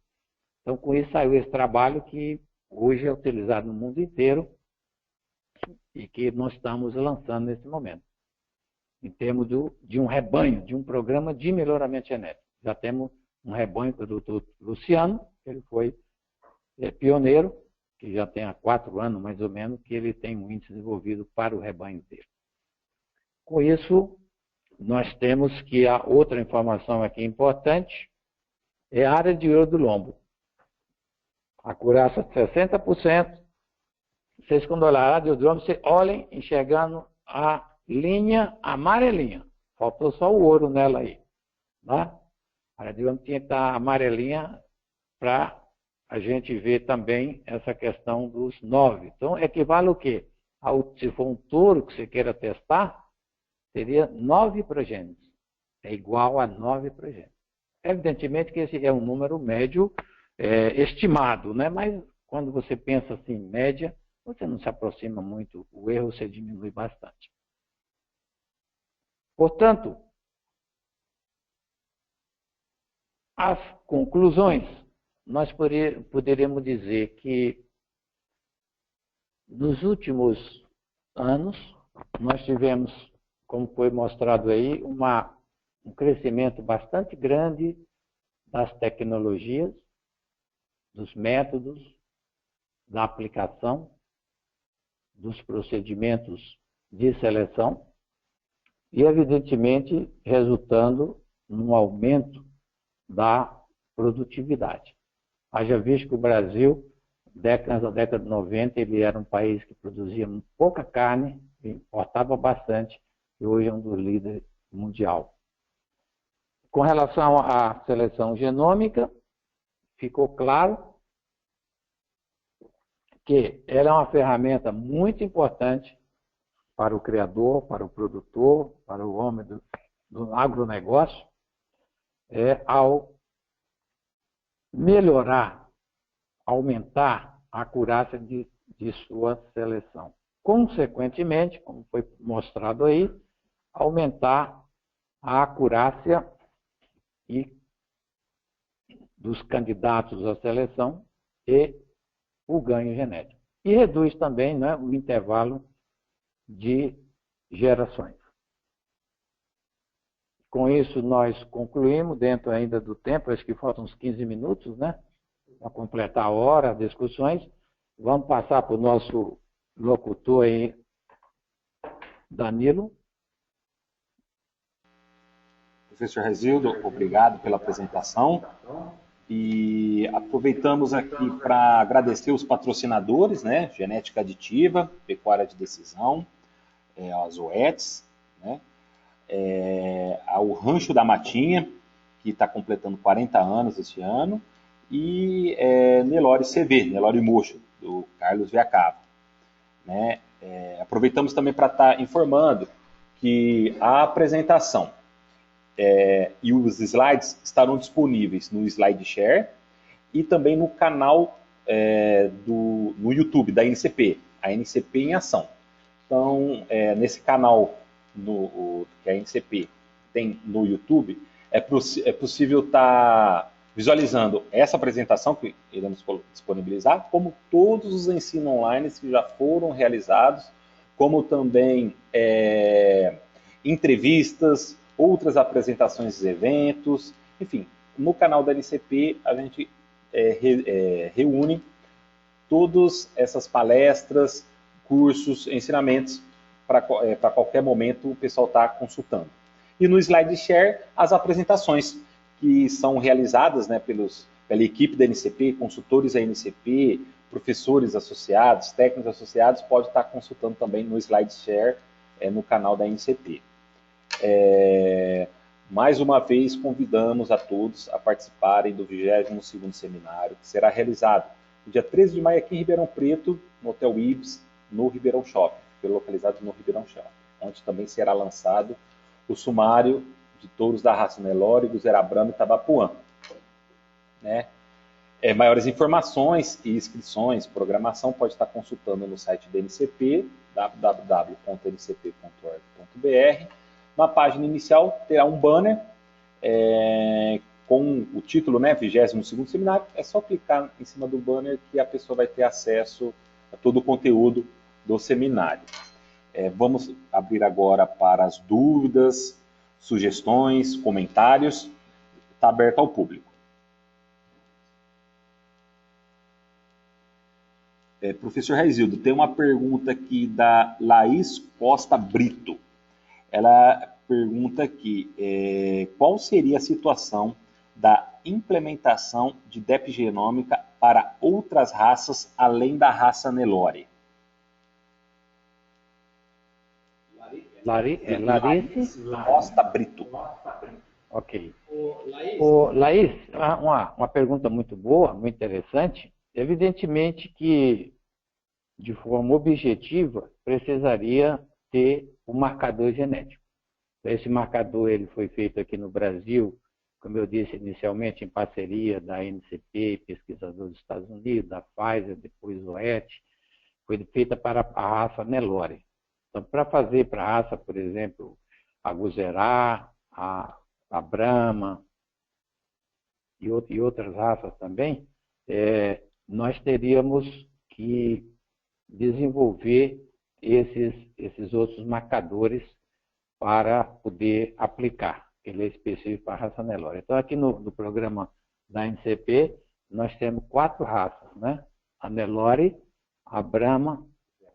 Então, com isso saiu esse trabalho que hoje é utilizado no mundo inteiro e que nós estamos lançando nesse momento, em termos de um rebanho, de um programa de melhoramento genético. Já temos um rebanho do doutor Luciano, ele foi pioneiro, que já tem há 4 anos, mais ou menos, que ele tem um índice desenvolvido para o rebanho dele. Com isso, nós temos que a outra informação aqui importante é a área de ouro do lombo. Acurácia de 60%. Vocês, quando olharem a área de ouro, vocês olhem enxergando a linha amarelinha. Faltou só o ouro nela aí. Tá? A área de ouro tinha que estar amarelinha para a gente ver também essa questão dos 9. Então, equivale o quê? Se for um touro que você queira testar, seria 9 progênitos. É igual a 9 progênitos. Evidentemente que esse é um número médio estimado, né? Mas quando você pensa assim, média, você não se aproxima muito, o erro você diminui bastante. Portanto, as conclusões, nós poderíamos dizer que nos últimos anos, nós tivemos, como foi mostrado aí, um crescimento bastante grande das tecnologias, dos métodos, da aplicação, dos procedimentos de seleção e, evidentemente, resultando num aumento da produtividade. Haja visto que o Brasil, na década de 90, ele era um país que produzia pouca carne, importava bastante, e hoje é um dos líderes mundial. Com relação à seleção genômica, ficou claro que ela é uma ferramenta muito importante para o criador, para o produtor, para o homem do agronegócio, ao melhorar, aumentar a acurácia de sua seleção. Consequentemente, como foi mostrado aí, aumentar a acurácia dos candidatos à seleção e o ganho genético. E reduz também, né, o intervalo de gerações. Com isso, nós concluímos, dentro ainda do tempo, acho que faltam uns 15 minutos, né, para completar a hora, as discussões. Vamos passar para o nosso locutor aí, Danilo. Professor Rezildo, obrigado pela apresentação. E aproveitamos aqui para agradecer os patrocinadores, né? Genética Aditiva, Pecuária de Decisão, as OETs, né? O Rancho da Matinha, que está completando 40 anos este ano, e Nelore CV, Nelore Mocho, do Carlos Viacava. Né? Aproveitamos também para estar informando que a apresentação e os slides estarão disponíveis no SlideShare e também no canal no YouTube da NCP, a NCP em Ação. Então, nesse canal que a NCP tem no YouTube, é possível estar visualizando essa apresentação que iremos disponibilizar, como todos os ensinos online que já foram realizados, como também entrevistas, outras apresentações de eventos, enfim, no canal da NCP a gente reúne todas essas palestras, cursos, ensinamentos, para qualquer momento o pessoal está consultando. E no SlideShare, as apresentações que são realizadas, né, pelos pela equipe da NCP, consultores da NCP, professores associados, técnicos associados, pode estar consultando também no SlideShare, no canal da NCP. Mais uma vez, convidamos a todos a participarem do 22º seminário, que será realizado no dia 13 de maio aqui em Ribeirão Preto, no Hotel Ibis, no Ribeirão Shopping, localizado no Ribeirão Shopping, onde também será lançado o sumário de touros da raça Nelore, Guzerá Brahma e Tabapuã. Maiores informações e inscrições, programação, pode estar consultando no site da NCP, www.ncp.org.br. Na página inicial terá um banner com o título, 22º seminário. É só clicar em cima do banner que a pessoa vai ter acesso a todo o conteúdo do seminário. Vamos abrir agora para as dúvidas, sugestões, comentários. Está aberto ao público. Professor Raizildo, tem uma pergunta aqui da Laís Costa Brito. Ela pergunta aqui, qual seria a situação da implementação de DEP genômica para outras raças além da raça Nelore? Laís Costa Brito. Ok. Laís, uma pergunta muito boa, muito interessante. Evidentemente que, de forma objetiva, precisaria ter um marcador genético. Esse marcador ele foi feito aqui no Brasil, como eu disse inicialmente, em parceria da NCP, pesquisadores dos Estados Unidos, da Pfizer, depois o ET, foi feita para a raça Nelore. Então, para fazer para a raça, por exemplo, a Guzerá, a Brahma e outras raças também, nós teríamos que desenvolver esses outros marcadores para poder aplicar. Ele é específico para a raça Nelore. Então, aqui no programa da NCP, nós temos 4 raças, a Nelore, a Brahma,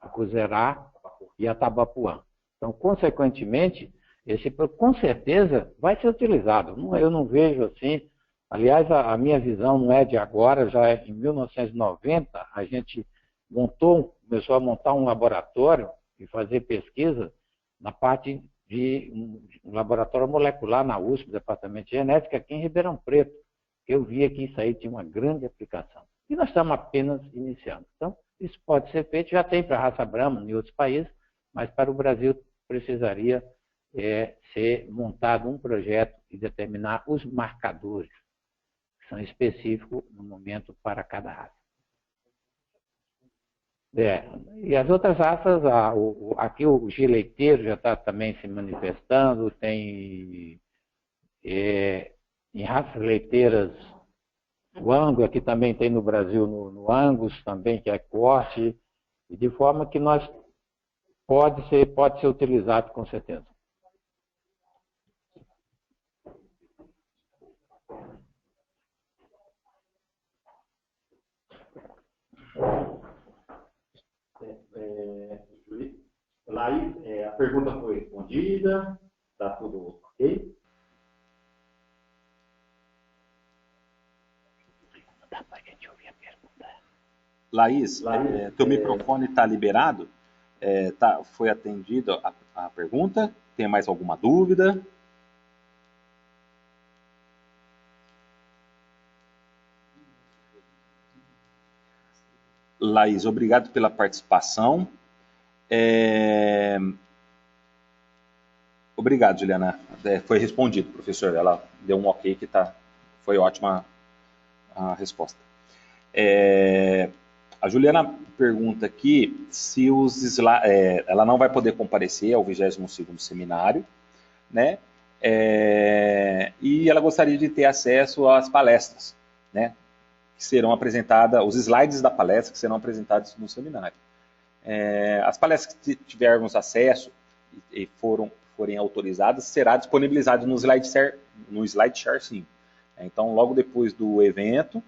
a Guzerá e a Tabapuã. Então, consequentemente, esse com certeza vai ser utilizado. Eu não vejo assim. Aliás, a minha visão não é de agora, já em 1990, a gente começou a montar um laboratório e fazer pesquisa na parte de um laboratório molecular na USP, Departamento de Genética, aqui em Ribeirão Preto. Eu via que isso aí tinha uma grande aplicação. E nós estamos apenas iniciando. Então, isso pode ser feito, já tem para a raça Brahma em outros países, mas para o Brasil precisaria ser montado um projeto e determinar os marcadores que são específicos no momento para cada raça. E as outras raças, aqui o gileiteiro já está também se manifestando, tem em raças leiteiras o Angus, aqui também tem no Brasil no Angus também, que é corte, e de forma que pode ser utilizado com certeza. Laís, a pergunta foi respondida, está tudo ok? Dá para a gente ouvir a pergunta. Laís, teu microfone está liberado? Foi atendida a pergunta? Tem mais alguma dúvida? Laís, obrigado pela participação. Obrigado, Juliana. Foi respondido, professor. Ela deu um ok que foi ótima a resposta. A Juliana pergunta aqui se ela não vai poder comparecer ao 22º seminário, e ela gostaria de ter acesso às palestras, que serão apresentadas, os slides da palestra que serão apresentados no seminário. As palestras que tivermos acesso e forem autorizadas, será disponibilizado no SlideShare sim. Então, logo depois do evento,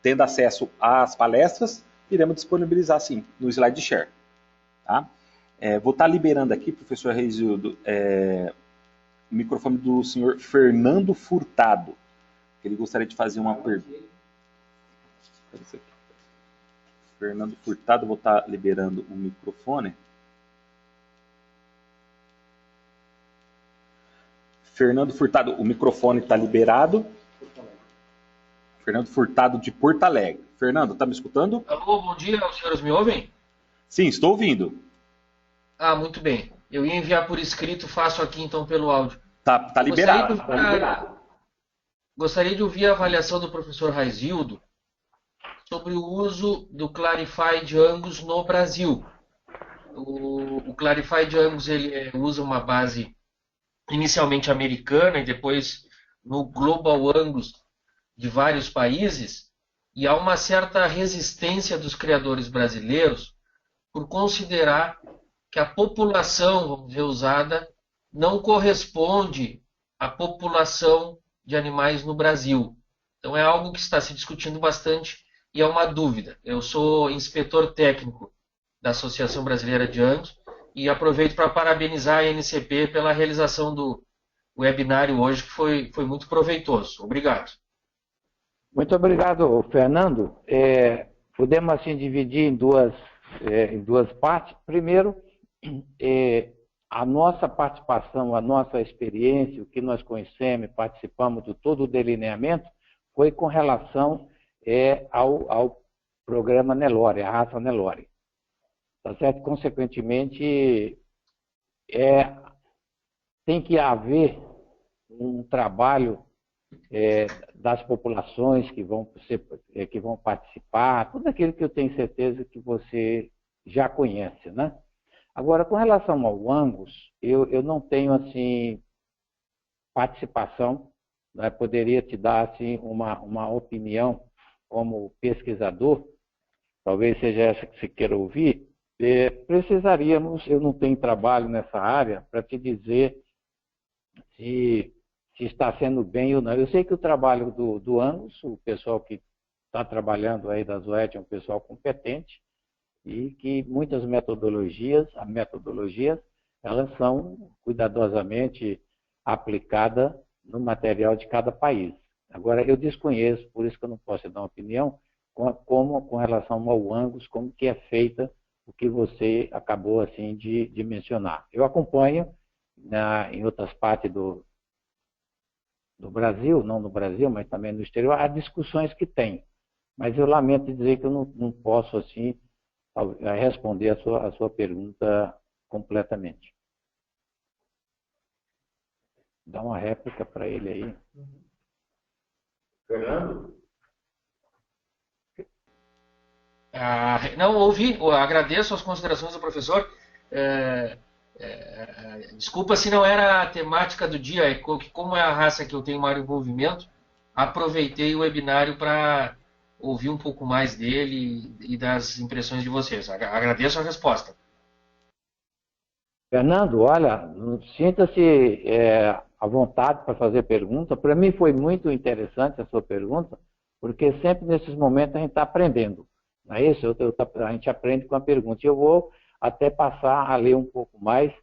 tendo acesso às palestras, iremos disponibilizar sim no SlideShare. Tá? Vou estar liberando aqui, professor Reizildo, o microfone do senhor Fernando Furtado. Ele gostaria de fazer uma pergunta. Fernando Furtado, vou estar liberando o microfone. Fernando Furtado, o microfone está liberado. Fernando Furtado de Porto Alegre. Fernando, está me escutando? Alô, bom dia, os senhores me ouvem? Sim, estou ouvindo. Ah, muito bem. Eu ia enviar por escrito, faço aqui então pelo áudio. Tá liberado. Gostaria de ouvir a avaliação do professor Raizildo sobre o uso do Clarified Angus no Brasil. O Clarified Angus ele usa uma base inicialmente americana e depois no Global Angus de vários países, e há uma certa resistência dos criadores brasileiros por considerar que a população, vamos dizer, usada não corresponde à população de animais no Brasil. Então é algo que está se discutindo bastante e é uma dúvida. Eu sou inspetor técnico da Associação Brasileira de Angus e aproveito para parabenizar a NCP pela realização do webinário hoje, que foi muito proveitoso. Obrigado. Muito obrigado, Fernando. Podemos assim dividir em duas partes. Primeiro, a nossa participação, a nossa experiência, o que nós conhecemos, participamos de todo o delineamento, foi com relação ao programa Nelore, a raça Nelore. Tá certo? Consequentemente, tem que haver um trabalho das populações que vão participar, tudo aquilo que eu tenho certeza que você já conhece, né? Agora, com relação ao Angus, eu não tenho assim participação, né? Poderia te dar assim uma opinião como pesquisador, talvez seja essa que você queira ouvir. Precisaríamos, eu não tenho trabalho nessa área para te dizer se está sendo bem ou não. Eu sei que o trabalho do Angus, o pessoal que está trabalhando aí da Zoet é um pessoal competente e que muitas metodologias, elas são cuidadosamente aplicadas no material de cada país. Agora, eu desconheço, por isso que eu não posso dar uma opinião, com relação ao Angus, como que é feita o que você acabou assim de mencionar. Eu acompanho em outras partes do Brasil, não no Brasil, mas também no exterior, há discussões que tem. Mas eu lamento dizer que eu não posso assim responder a sua pergunta completamente. Dá uma réplica para ele aí. Fernando? Não ouvi, eu agradeço as considerações do professor. Desculpa se não era a temática do dia, como é a raça que eu tenho maior envolvimento, aproveitei o webinário para ouvir um pouco mais dele e das impressões de vocês. Agradeço a resposta. Fernando, olha, sinta-se à vontade para fazer pergunta. Para mim foi muito interessante a sua pergunta, porque sempre nesses momentos a gente está aprendendo. Não é isso? A gente aprende com a pergunta. Eu vou até passar a ler um pouco mais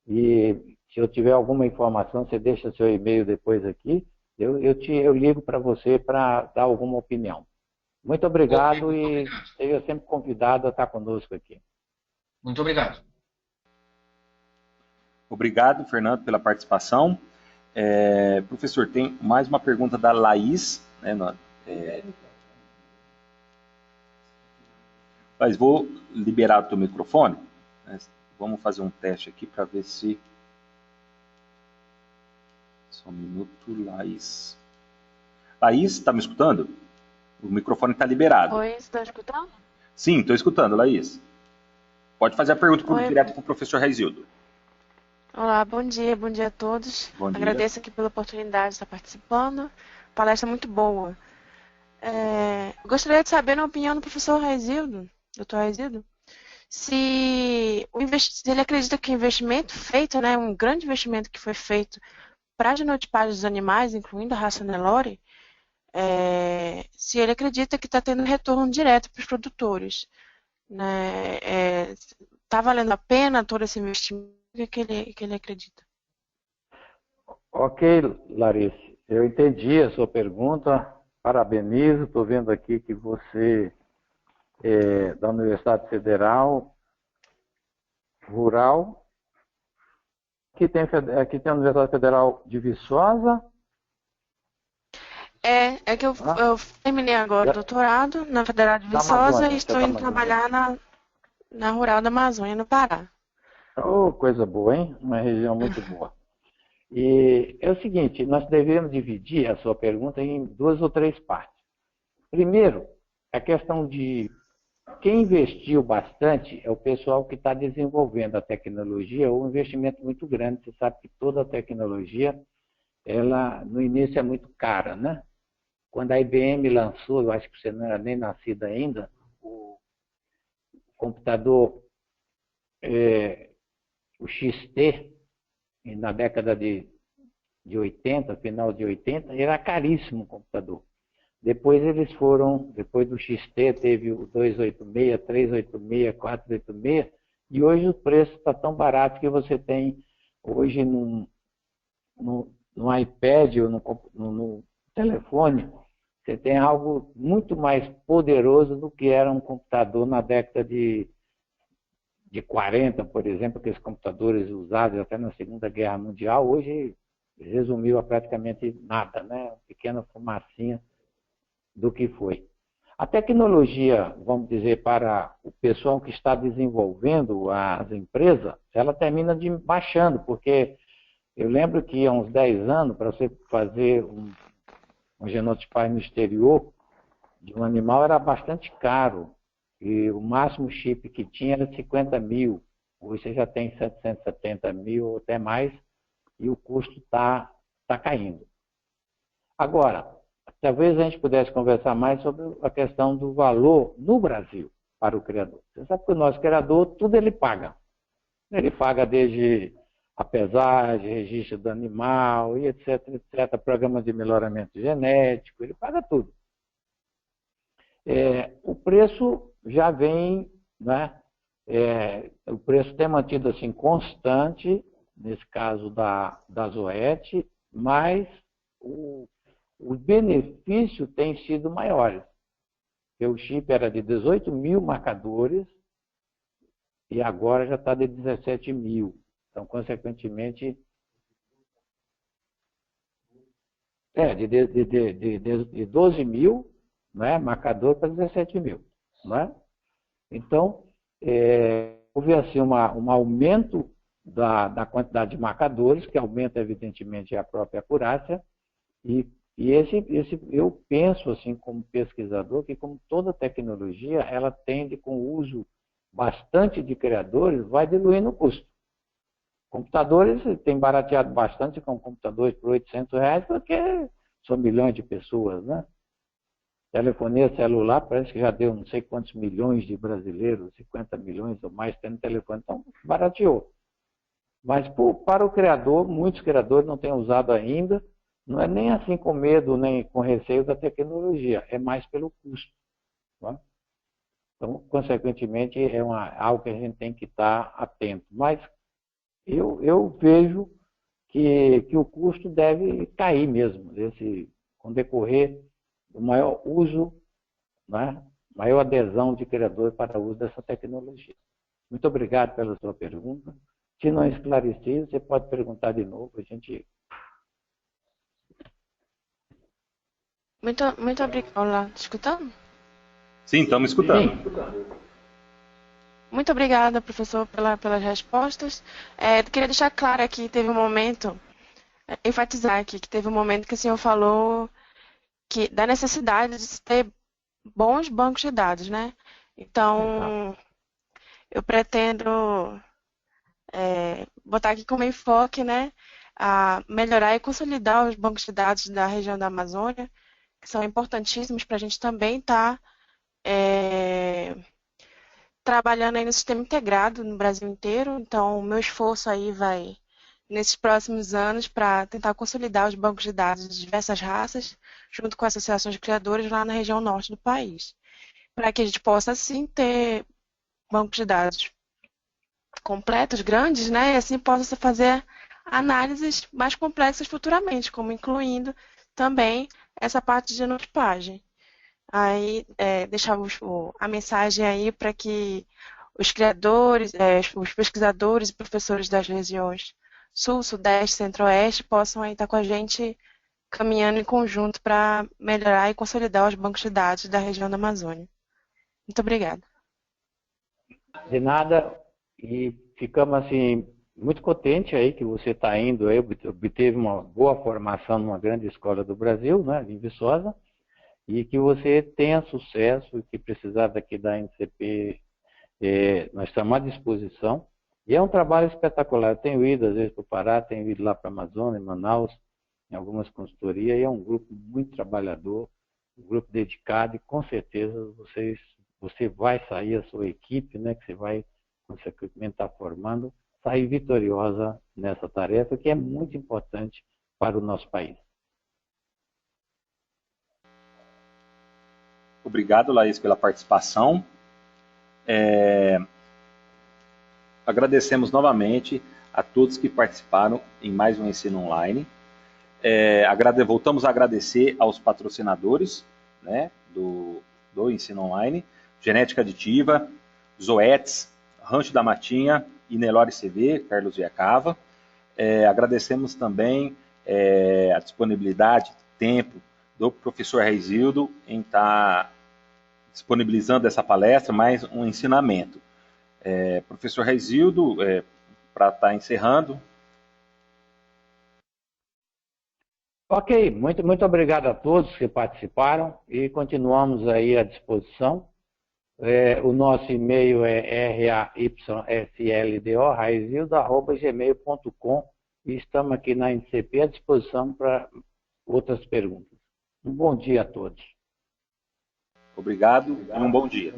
e se eu tiver alguma informação, você deixa seu e-mail depois aqui, eu ligo para você para dar alguma opinião. Muito obrigado e seja sempre convidado a estar conosco aqui. Muito obrigado. Obrigado, Fernando, pela participação. Professor, tem mais uma pergunta da Laís. Mas vou liberar o teu microfone. Vamos fazer um teste aqui para ver se... Só um minuto, Laís. Laís, está me escutando? O microfone está liberado. Oi, você está escutando? Sim, estou escutando, Laís. Pode fazer a pergunta direto para o professor Raizildo. Olá, bom dia a todos. Bom dia. Agradeço aqui pela oportunidade de estar participando. Palestra muito boa. Gostaria de saber, na opinião do professor Raizildo, Dr. Raizildo, se ele acredita que o investimento feito, né, um grande investimento que foi feito para a genotipagem dos animais, incluindo a raça Nelore, se ele acredita que está tendo retorno direto para os produtores. Está valendo a pena todo esse investimento? O que ele acredita? Ok, Larissa, eu entendi a sua pergunta, parabenizo, estou vendo aqui que você é da Universidade Federal Rural, aqui tem a Universidade Federal de Viçosa. É que eu terminei agora o doutorado na Federal de Viçosa e estou indo trabalhar na Rural da Amazônia, no Pará. Oh, coisa boa, hein? Uma região muito boa. E é o seguinte, nós devemos dividir a sua pergunta em 2 ou 3 partes. Primeiro, a questão de quem investiu bastante é o pessoal que está desenvolvendo a tecnologia, ou um investimento muito grande. Você sabe que toda a tecnologia, ela no início é muito cara, né? Quando a IBM lançou, eu acho que você não era nem nascido ainda, o computador, o XT, na década de 80, final de 80, era caríssimo o computador. Depois depois do XT teve o 286, 386, 486, e hoje o preço está tão barato que você tem, hoje no iPad ou no telefone, você tem algo muito mais poderoso do que era um computador na década de 40, por exemplo, aqueles computadores usados até na Segunda Guerra Mundial, hoje resumiu a praticamente nada, né? Uma pequena fumacinha do que foi. A tecnologia, vamos dizer, para o pessoal que está desenvolvendo as empresas, ela termina baixando, porque eu lembro que há uns 10 anos, para você fazer um genotipagem no exterior de um animal era bastante caro. E o máximo chip que tinha era 50 mil. Hoje você já tem 770 mil ou até mais, e o custo está caindo. Agora, talvez a gente pudesse conversar mais sobre a questão do valor no Brasil para o criador. Você sabe que o nosso criador, tudo ele paga. Ele paga desde a pesagem, registro do animal, e etc, etc, programa de melhoramento genético, ele paga tudo. O preço já vem, né? O preço tem mantido assim constante, nesse caso da Zoet, mas o benefício tem sido maiores. O chip era de 18 mil marcadores e agora já está de 17 mil. Então, consequentemente, de 12 mil, né, marcador para 17 mil. Né? Então, houve assim um aumento da quantidade de marcadores, que aumenta, evidentemente, a própria acurácia, e eu penso, assim, como pesquisador, que como toda tecnologia, ela tende, com o uso bastante de criadores, vai diluindo o custo. Computadores têm barateado bastante com computadores por R$800, porque são milhões de pessoas, né? Telefonia celular parece que já deu não sei quantos milhões de brasileiros, 50 milhões ou mais tendo telefone, então barateou. Mas para o criador, muitos criadores não têm usado ainda, não é nem assim com medo, nem com receio da tecnologia, é mais pelo custo. Tá? Então, consequentemente, algo que a gente tem que estar atento. Mas eu vejo que o custo deve cair mesmo, com o decorrer do maior uso, né? Maior adesão de criadores para o uso dessa tecnologia. Muito obrigado pela sua pergunta. Se não esclarecido, você pode perguntar de novo, a gente... Muito obrigada. Olá, escutando? Sim, estamos escutando. Sim. Muito obrigada, professor, pelas respostas. Queria deixar claro aqui, teve um momento, enfatizar aqui, que teve um momento que o senhor falou da necessidade de se ter bons bancos de dados, né? Então, eu pretendo botar aqui como enfoque, né, a melhorar e consolidar os bancos de dados da região da Amazônia, que são importantíssimos para a gente também estar trabalhando aí no sistema integrado no Brasil inteiro. Então, o meu esforço aí vai, nesses próximos anos, para tentar consolidar os bancos de dados de diversas raças, junto com associações de criadores lá na região norte do país, para que a gente possa, assim, ter bancos de dados completos, grandes, né, e assim possa fazer análises mais complexas futuramente, como incluindo também essa parte de genotipagem. Aí, deixamos a mensagem aí para que os criadores, os pesquisadores e professores das regiões Sul, Sudeste, Centro-Oeste possam aí estar com a gente caminhando em conjunto para melhorar e consolidar os bancos de dados da região da Amazônia. Muito obrigada. De nada, e ficamos assim muito contentes aí que você está indo aí, obteve uma boa formação numa grande escola do Brasil, né, em Viçosa, e que você tenha sucesso, que precisar daqui da NCP, nós estamos à disposição. E é um trabalho espetacular. Eu tenho ido às vezes para o Pará, tenho ido lá para a Amazônia, em Manaus, em algumas consultorias, e é um grupo muito trabalhador, um grupo dedicado, e com certeza você vai sair, a sua equipe, né, que você vai consequentemente estar formando, sair vitoriosa nessa tarefa, que é muito importante para o nosso país. Obrigado, Laís, pela participação. Agradecemos novamente a todos que participaram em mais um ensino online. Voltamos a agradecer aos patrocinadores, né, do ensino online, Genética Aditiva, Zoetis, Rancho da Matinha e Nelore CV, Carlos Viacava. Agradecemos também a disponibilidade, tempo do professor Raizildo em estar disponibilizando essa palestra, mais um ensinamento. Professor Raizildo, para estar encerrando. Ok, muito obrigado a todos que participaram e continuamos aí à disposição. O nosso e-mail é raysldo@gmail.com e estamos aqui na NCP à disposição para outras perguntas. Um bom dia a todos. Obrigado e um bom dia.